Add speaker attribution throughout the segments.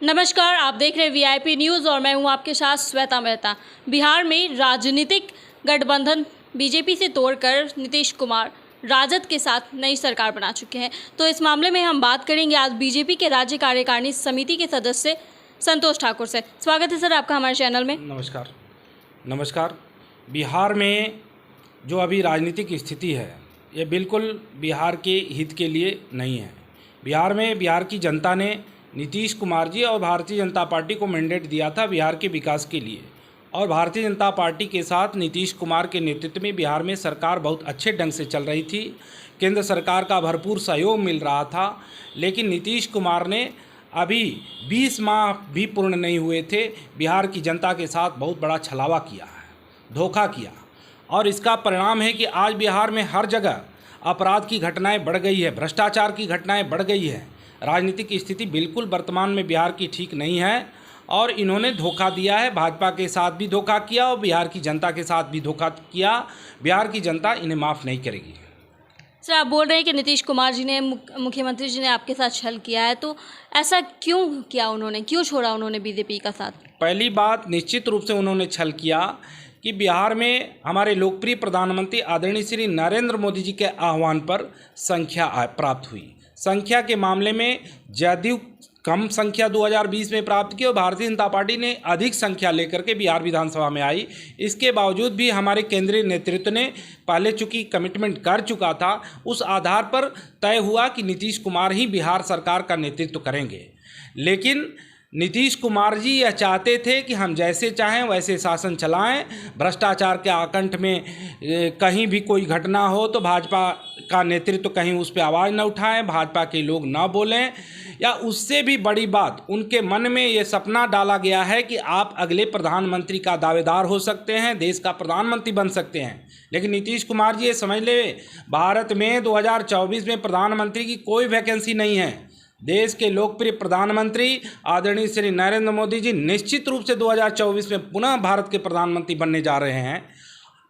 Speaker 1: नमस्कार, आप देख रहे हैं वीआईपी न्यूज़ और मैं हूं आपके साथ श्वेता मेहता। बिहार में राजनीतिक गठबंधन बीजेपी से तोड़कर नीतीश कुमार राजद के साथ नई सरकार बना चुके हैं। तो इस मामले में हम बात करेंगे आज बीजेपी के राज्य कार्यकारिणी समिति के सदस्य संतोष ठाकुर से। स्वागत है सर आपका हमारे चैनल में।
Speaker 2: नमस्कार। बिहार में जो अभी राजनीतिक स्थिति है ये बिल्कुल बिहार के हित के लिए नहीं है। बिहार में बिहार की जनता ने नीतीश कुमार जी और भारतीय जनता पार्टी को मैंडेट दिया था बिहार के विकास के लिए, और भारतीय जनता पार्टी के साथ नीतीश कुमार के नेतृत्व में बिहार में सरकार बहुत अच्छे ढंग से चल रही थी। केंद्र सरकार का भरपूर सहयोग मिल रहा था, लेकिन नीतीश कुमार ने अभी 20 माह भी पूर्ण नहीं हुए थे, बिहार की जनता के साथ बहुत बड़ा छलावा किया है, धोखा किया, और इसका परिणाम है कि आज बिहार में हर जगह अपराध की घटनाएं बढ़ गई है, भ्रष्टाचार की घटनाएं बढ़ गई है। राजनीतिक स्थिति बिल्कुल वर्तमान में बिहार की ठीक नहीं है और इन्होंने धोखा दिया है। भाजपा के साथ भी धोखा किया और बिहार की जनता के साथ भी धोखा किया। बिहार की जनता इन्हें माफ़ नहीं करेगी।
Speaker 1: सर, आप बोल रहे हैं कि नीतीश कुमार जी ने, मुख्यमंत्री जी ने आपके साथ छल किया है, तो ऐसा क्यों किया उन्होंने, क्यों छोड़ा उन्होंने बीजेपी का साथ? पहली
Speaker 2: बात, निश्चित रूप से उन्होंने छल किया कि बिहार में हमारे लोकप्रिय प्रधानमंत्री आदरणीय श्री नरेंद्र मोदी जी के आह्वान पर संख्या प्राप्त हुई। संख्या के मामले में जदयू कम संख्या 2020 में प्राप्त की और भारतीय जनता पार्टी ने अधिक संख्या लेकर के बिहार विधानसभा में आई। इसके बावजूद भी हमारे केंद्रीय नेतृत्व ने पहले चूंकि कमिटमेंट कर चुका था, उस आधार पर तय हुआ कि नीतीश कुमार ही बिहार सरकार का नेतृत्व करेंगे। लेकिन नीतीश कुमार जी यह चाहते थे कि हम जैसे चाहें वैसे शासन चलाएं, भ्रष्टाचार के आकंठ में कहीं भी कोई घटना हो तो भाजपा का नेतृत्व कहीं उस पर आवाज़ न उठाएं, भाजपा के लोग न बोलें, या उससे भी बड़ी बात उनके मन में ये सपना डाला गया है कि आप अगले प्रधानमंत्री का दावेदार हो सकते हैं, देश का प्रधानमंत्री बन सकते हैं। लेकिन नीतीश कुमार जी ये समझ ले, भारत में 2024 में प्रधानमंत्री की कोई वैकेंसी नहीं है। देश के लोकप्रिय प्रधानमंत्री आदरणीय श्री नरेंद्र मोदी जी निश्चित रूप से 2024 में पुनः भारत के प्रधानमंत्री बनने जा रहे हैं।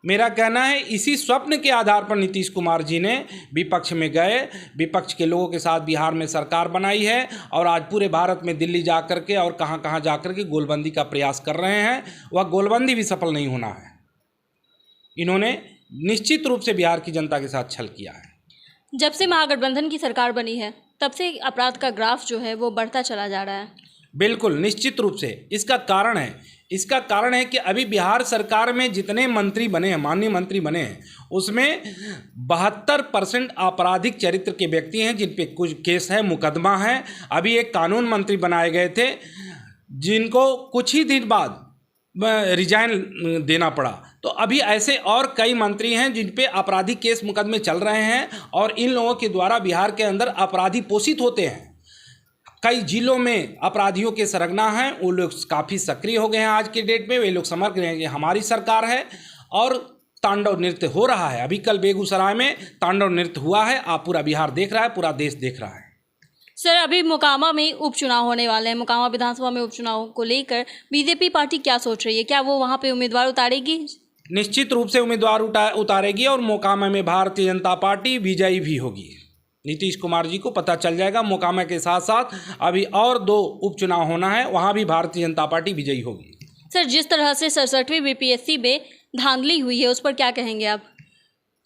Speaker 2: मेरा कहना है इसी स्वप्न के आधार पर नीतीश कुमार जी ने विपक्ष में गए, विपक्ष के लोगों के साथ बिहार में सरकार बनाई है और आज पूरे भारत में दिल्ली जा कर के और कहां कहां जा कर के गोलबंदी का प्रयास कर रहे हैं। वह गोलबंदी भी सफल नहीं होना है। इन्होंने निश्चित रूप से बिहार की जनता के साथ छल किया है।
Speaker 1: जब से महागठबंधन की सरकार बनी है तब से अपराध का ग्राफ जो है वो बढ़ता चला जा रहा है।
Speaker 2: बिल्कुल, निश्चित रूप से इसका कारण है कि अभी बिहार सरकार में जितने मंत्री बने हैं, माननीय मंत्री बने हैं, उसमें 72% आपराधिक चरित्र के व्यक्ति हैं जिन पे कुछ केस है, मुकदमा है। अभी एक कानून मंत्री बनाए गए थे जिनको कुछ ही दिन बाद रिजाइन देना पड़ा। तो अभी ऐसे और कई मंत्री हैं जिन पे आपराधिक केस मुकदमे चल रहे हैं और इन लोगों के द्वारा बिहार के अंदर अपराधी पोषित होते हैं। कई जिलों में अपराधियों के सरगना हैं, वो लोग काफ़ी सक्रिय हो गए हैं। आज के डेट में वे लोग समझ रहे हैं कि हमारी सरकार है और तांडव नृत्य हो रहा है। अभी कल बेगूसराय में तांडव नृत्य हुआ है, आप पूरा बिहार देख रहा है, पूरा देश देख रहा है।
Speaker 1: सर, अभी मोकामा में उपचुनाव होने वाले हैं। मोकामा विधानसभा में उपचुनाव को लेकर बीजेपी पार्टी क्या सोच रही है? क्या वो वहाँ पे उम्मीदवार उतारेगी?
Speaker 2: निश्चित रूप से उम्मीदवार उतारेगी और मोकामा में भारतीय जनता पार्टी विजयी भी होगी। नीतीश कुमार जी को पता चल जाएगा। मोकामा के साथ साथ अभी और 2 उपचुनाव होना है, वहाँ भी भारतीय जनता पार्टी विजयी होगी।
Speaker 1: सर, जिस तरह से 67वीं बीपीएससी में धांधली हुई है उस पर क्या कहेंगे आप?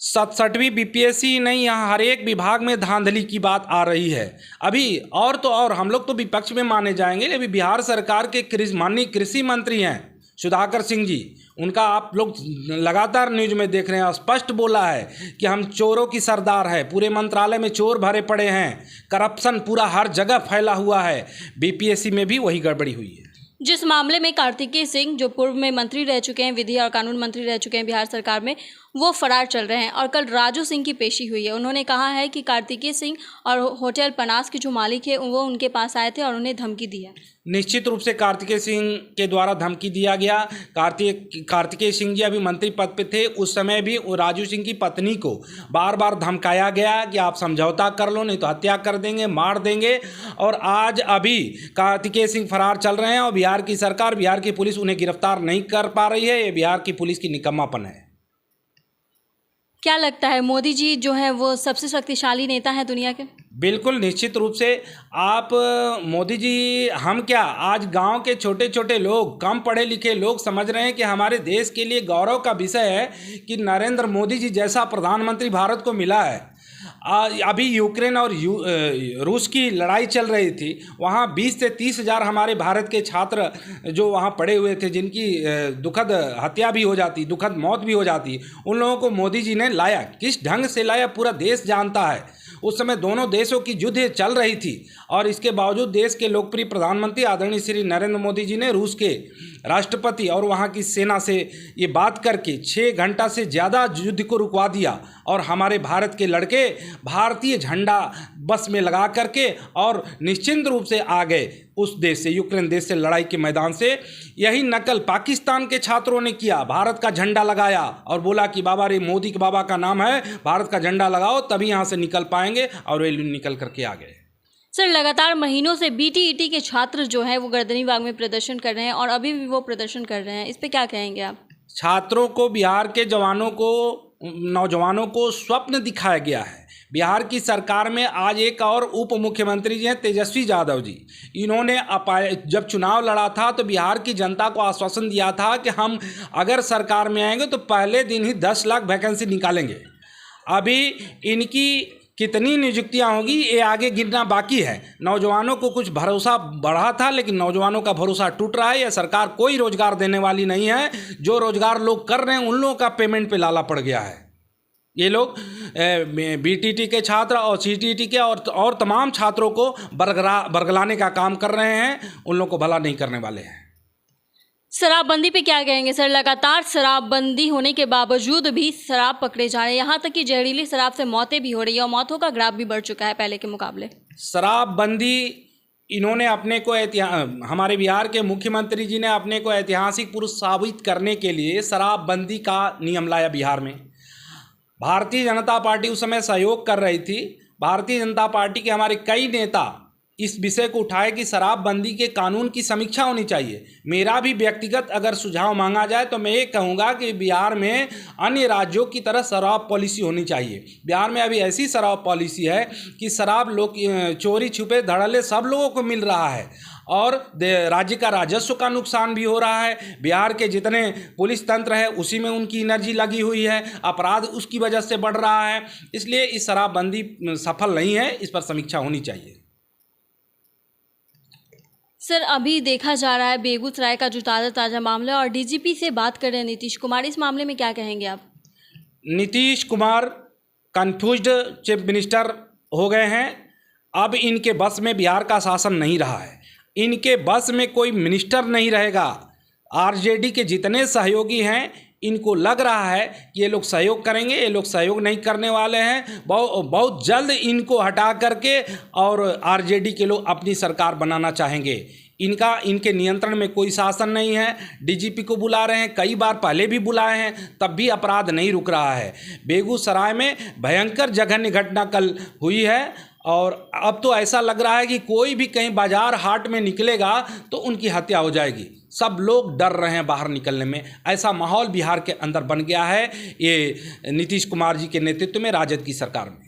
Speaker 2: 67वीं बीपीएससी नहीं, यहाँ हर एक विभाग में धांधली की बात आ रही है। अभी और तो और हम लोग तो विपक्ष में माने जाएंगे, लेकिन बिहार सरकार के माननीय कृषि मंत्री हैं सुधाकर सिंह जी, उनका आप लोग लगातार न्यूज में देख रहे हैं, स्पष्ट बोला है कि हम चोरों की सरदार है, पूरे मंत्रालय में चोर भरे पड़े हैं, करप्शन पूरा हर जगह फैला हुआ है। बीपीएससी में भी वही गड़बड़ी हुई है।
Speaker 1: जिस मामले में कार्तिकेय सिंह, जो पूर्व में मंत्री रह चुके हैं, विधि और कानून मंत्री रह चुके हैं बिहार सरकार में, वो फरार चल रहे हैं और कल राजू सिंह की पेशी हुई है। उन्होंने कहा है कि कार्तिकेय सिंह और होटल पनास के जो मालिक है वो उनके पास आए थे और उन्हें धमकी दी है।
Speaker 2: निश्चित रूप से कार्तिकेय सिंह के द्वारा धमकी दिया गया। कार्तिकेय सिंह जी अभी मंत्री पद पे थे, उस समय भी राजू सिंह की पत्नी को बार बार धमकाया गया कि आप समझौता कर लो, नहीं तो हत्या कर देंगे, मार देंगे। और आज अभी कार्तिकेय सिंह फरार चल रहे हैं और बिहार की सरकार, बिहार की पुलिस उन्हें गिरफ्तार नहीं कर पा रही है। ये बिहार की पुलिस की निकम्मापन है।
Speaker 1: क्या लगता है, मोदी जी जो है वो सबसे शक्तिशाली नेता है दुनिया के?
Speaker 2: बिल्कुल निश्चित रूप से आप मोदी जी, हम क्या, आज गांव के छोटे छोटे लोग, कम पढ़े लिखे लोग समझ रहे हैं कि हमारे देश के लिए गौरव का विषय है कि नरेंद्र मोदी जी जैसा प्रधानमंत्री भारत को मिला है। अभी यूक्रेन और रूस की लड़ाई चल रही थी, वहाँ 20 से 30 हज़ार हमारे भारत के छात्र जो वहाँ पड़े हुए थे, जिनकी दुखद हत्या भी हो जाती, दुखद मौत भी हो जाती, उन लोगों को मोदी जी ने लाया। किस ढंग से लाया पूरा देश जानता है। उस समय दोनों देशों की युद्ध चल रही थी और इसके बावजूद देश के लोकप्रिय प्रधानमंत्री आदरणीय श्री नरेंद्र मोदी जी ने रूस के राष्ट्रपति और वहाँ की सेना से ये बात करके 6 घंटा से ज़्यादा युद्ध को रुकवा दिया और हमारे भारत के लड़के भारतीय झंडा बस में लगा करके और निश्चिंत रूप से आ गए उस देश से, यूक्रेन देश से, लड़ाई के मैदान से। यही नकल पाकिस्तान के छात्रों ने किया, भारत का झंडा लगाया और बोला कि बाबा रे, मोदी के बाबा का नाम है, भारत का झंडा लगाओ तभी यहाँ से निकल पाएंगे, और वे निकल करके आ गए।
Speaker 1: सर, लगातार महीनों से बीटीईटी के छात्र जो हैं वो गर्दनीबाग में प्रदर्शन कर रहे हैं और अभी भी वो प्रदर्शन कर रहे हैं, इस पे क्या कहेंगे आप?
Speaker 2: छात्रों को, बिहार के जवानों को, नौजवानों को स्वप्न दिखाया गया है। बिहार की सरकार में आज एक और उप मुख्यमंत्री जी हैं, तेजस्वी यादव जी। इन्होंने जब चुनाव लड़ा था तो बिहार की जनता को आश्वासन दिया था कि हम अगर सरकार में आएंगे तो पहले दिन ही 10 लाख वैकेंसी निकालेंगे। अभी इनकी कितनी नियुक्तियां होगी ये आगे गिनना बाकी है। नौजवानों को कुछ भरोसा बढ़ा था, लेकिन नौजवानों का भरोसा टूट रहा है। यह सरकार कोई रोजगार देने वाली नहीं है। जो रोजगार लोग कर रहे हैं उन लोगों का पेमेंट पे लाला पड़ गया है। ये लोग बीटीटी के छात्र और सीटीटी के और तमाम छात्रों को बरगलाने का काम कर रहे हैं, उन लोगों को भला नहीं करने वाले हैं।
Speaker 1: शराबबंदी पे क्या कहेंगे सर? लगातार शराबबंदी होने के बावजूद भी शराब पकड़े जा रहे हैं, यहाँ तक कि जहरीली शराब से मौतें भी हो रही है और मौतों का ग्राफ भी बढ़ चुका है पहले के मुकाबले।
Speaker 2: शराबबंदी इन्होंने अपने को हमारे बिहार के मुख्यमंत्री जी ने अपने को ऐतिहासिक पुरुष साबित करने के लिए शराबबंदी का नियम लाया बिहार में। भारतीय जनता पार्टी उस समय सहयोग कर रही थी। भारतीय जनता पार्टी के हमारे कई नेता इस विषय को उठाए कि शराबबंदी के कानून की समीक्षा होनी चाहिए। मेरा भी व्यक्तिगत अगर सुझाव मांगा जाए तो मैं ये कहूँगा कि बिहार में अन्य राज्यों की तरह शराब पॉलिसी होनी चाहिए। बिहार में अभी ऐसी शराब पॉलिसी है कि शराब लोग चोरी छुपे धड़ल्ले सब लोगों को मिल रहा है और राज्य का राजस्व का नुकसान भी हो रहा है। बिहार के जितने पुलिस तंत्र है उसी में उनकी एनर्जी लगी हुई है, अपराध उसकी वजह से बढ़ रहा है। इसलिए इस शराबबंदी सफल नहीं है, इस पर समीक्षा होनी चाहिए।
Speaker 1: सर, अभी देखा जा रहा है बेगूसराय का जो ताज़ा मामला और डीजीपी से बात कर रहे हैं नीतीश कुमार, इस मामले में क्या कहेंगे आप?
Speaker 2: Nitish Kumar confused chief minister हो गए हैं। अब इनके बस में बिहार का शासन नहीं रहा है, इनके बस में कोई मिनिस्टर नहीं रहेगा। आरजेडी के जितने सहयोगी हैं इनको लग रहा है कि ये लोग सहयोग करेंगे, ये लोग सहयोग नहीं करने वाले हैं। बहुत जल्द इनको हटा करके और आरजेडी के लोग अपनी सरकार बनाना चाहेंगे। इनके नियंत्रण में कोई शासन नहीं है। डीजीपी को बुला रहे हैं, कई बार पहले भी बुलाए हैं, तब भी अपराध नहीं रुक रहा है। बेगूसराय में भयंकर जघन्य घटना कल हुई है और अब तो ऐसा लग रहा है कि कोई भी कहीं बाजार हाट में निकलेगा तो उनकी हत्या हो जाएगी। सब लोग डर रहे हैं बाहर निकलने में। ऐसा माहौल बिहार के अंदर बन गया है ये नीतीश कुमार जी के नेतृत्व में राजद की सरकार में।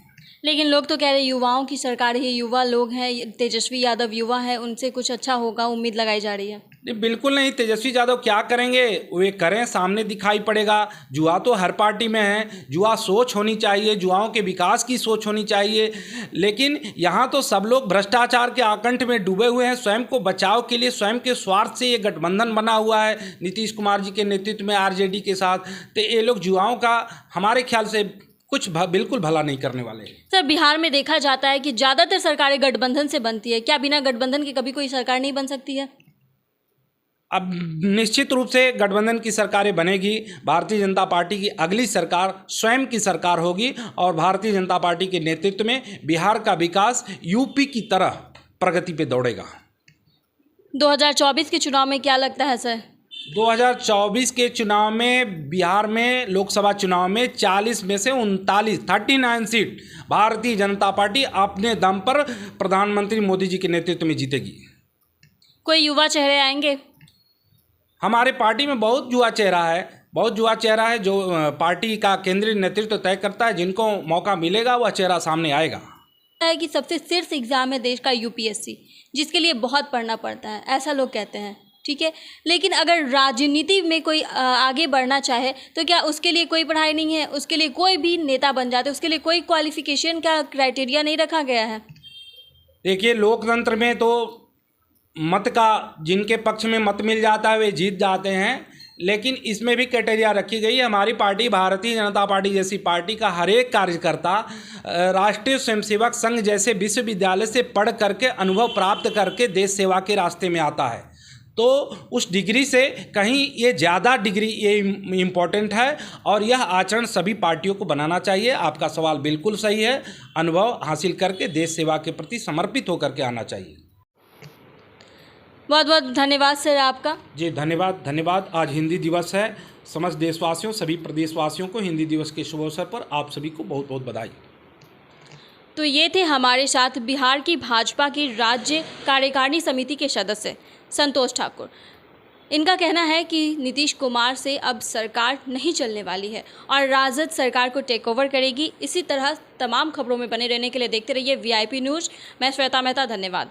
Speaker 1: लेकिन लोग तो कह रहे हैं युवाओं की सरकार है, युवा लोग हैं, तेजस्वी यादव युवा है, उनसे कुछ अच्छा होगा, उम्मीद लगाई जा रही है।
Speaker 2: नहीं, बिल्कुल नहीं। तेजस्वी यादव क्या करेंगे, वे करें, सामने दिखाई पड़ेगा। जुआ तो हर पार्टी में है, जुआ सोच होनी चाहिए, जुआओं के विकास की सोच होनी चाहिए। लेकिन यहाँ तो सब लोग भ्रष्टाचार के आकंठ में डूबे हुए हैं। स्वयं को बचाव के लिए, स्वयं के स्वार्थ से ये गठबंधन बना हुआ है नीतीश कुमार जी के नेतृत्व में आरजेडी के साथ। तो ये लोग जुआओं का हमारे ख्याल से कुछ बिल्कुल भला नहीं करने वाले।
Speaker 1: सर, बिहार में देखा जाता है कि ज़्यादातर सरकारें गठबंधन से बनती है, क्या बिना गठबंधन के कभी कोई सरकार नहीं बन सकती है?
Speaker 2: अब निश्चित रूप से गठबंधन की सरकारें बनेगी। भारतीय जनता पार्टी की अगली सरकार स्वयं की सरकार होगी और भारतीय जनता पार्टी के नेतृत्व में बिहार का विकास यूपी की तरह प्रगति पे दौड़ेगा।
Speaker 1: 2024 के चुनाव में क्या लगता है सर?
Speaker 2: 2024 के चुनाव में बिहार में लोकसभा चुनाव में 40 में से 39 सीट भारतीय जनता पार्टी अपने दम पर प्रधानमंत्री मोदी जी के नेतृत्व में जीतेगी।
Speaker 1: कोई युवा चेहरे आएंगे?
Speaker 2: हमारे पार्टी में बहुत युवा चेहरा है जो पार्टी का केंद्रीय नेतृत्व तय करता है। जिनको मौका मिलेगा वह चेहरा सामने आएगा।
Speaker 1: है कि सबसे शीर्ष एग्ज़ाम है देश का यूपीएससी, जिसके लिए बहुत पढ़ना पड़ता है, ऐसा लोग कहते हैं, ठीक है। लेकिन अगर राजनीति में कोई आगे बढ़ना चाहे तो क्या उसके लिए कोई पढ़ाई नहीं है? उसके लिए कोई भी नेता बन जाते, उसके लिए कोई क्वालिफिकेशन का क्राइटेरिया नहीं रखा गया है?
Speaker 2: देखिए, लोकतंत्र में तो मत का जिनके पक्ष में मत मिल जाता है वे जीत जाते हैं, लेकिन इसमें भी क्राइटेरिया रखी गई है। हमारी पार्टी भारतीय जनता पार्टी जैसी पार्टी का हर एक कार्यकर्ता राष्ट्रीय स्वयंसेवक संघ जैसे विश्वविद्यालय से पढ़ करके अनुभव प्राप्त करके देश सेवा के रास्ते में आता है। तो उस डिग्री से कहीं ये ज़्यादा डिग्री ये इम्पोर्टेंट है और यह आचरण सभी पार्टियों को बनाना चाहिए। आपका सवाल बिल्कुल सही है, अनुभव हासिल करके देश सेवा के प्रति समर्पित होकर के आना चाहिए।
Speaker 1: बहुत बहुत धन्यवाद सर आपका।
Speaker 2: जी धन्यवाद। आज हिंदी दिवस है। समस्त देशवासियों, सभी प्रदेशवासियों को हिंदी दिवस के शुभ अवसर पर आप सभी को बहुत बहुत बधाई।
Speaker 1: तो ये थे हमारे साथ बिहार की भाजपा की राज्य कार्यकारिणी समिति के सदस्य संतोष ठाकुर। इनका कहना है कि नीतीश कुमार से अब सरकार नहीं चलने वाली है और राजद सरकार को टेक ओवर करेगी। इसी तरह तमाम खबरों में बने रहने के लिए देखते रहिए VIP न्यूज़। मैं श्वेता मेहता, धन्यवाद।